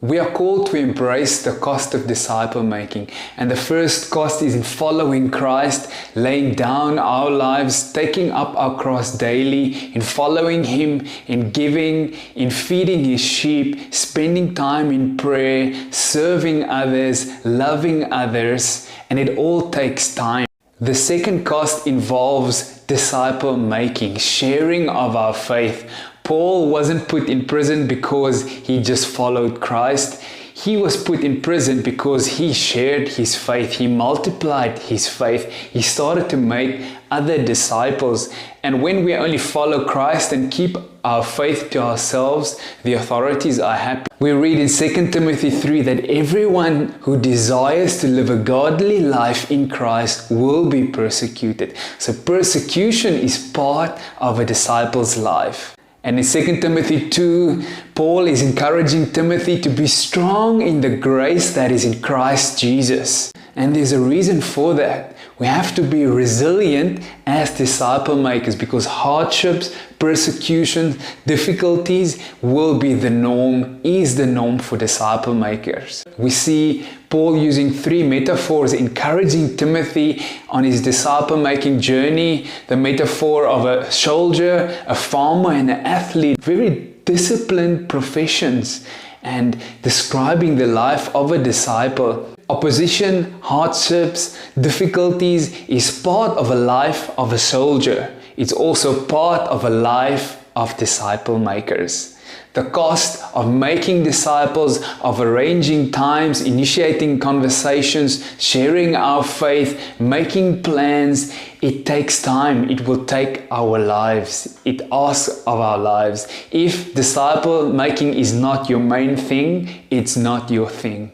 We are called to embrace the cost of disciple making, and the first cost is in following Christ, laying down our lives, taking up our cross daily, in following Him, in giving, in feeding His sheep, spending time in prayer, serving others, loving others, and it all takes time. The second cost involves disciple making, sharing of our faith. Paul wasn't put in prison because he just followed Christ. He was put in prison because he shared his faith. He multiplied his faith. He started to make other disciples. And when we only follow Christ and keep our faith to ourselves, the authorities are happy. We read in 2 Timothy 3 that everyone who desires to live a godly life in Christ will be persecuted. So persecution is part of a disciple's life. And in 2 Timothy 2, Paul is encouraging Timothy to be strong in the grace that is in Christ Jesus. And there's a reason for that. We have to be resilient as disciple makers because hardships, persecution, difficulties will be the norm, is the norm for disciple makers. We see Paul using three metaphors encouraging Timothy on his disciple making journey. The metaphor of a soldier, a farmer and an athlete, very disciplined professions, and describing the life of a disciple. Opposition, hardships, difficulties is part of a life of a soldier. It's also part of a life of disciple makers. The cost of making disciples, of arranging times, initiating conversations, sharing our faith, making plans, it takes time. It will take our lives. It asks of our lives. If disciple making is not your main thing, it's not your thing.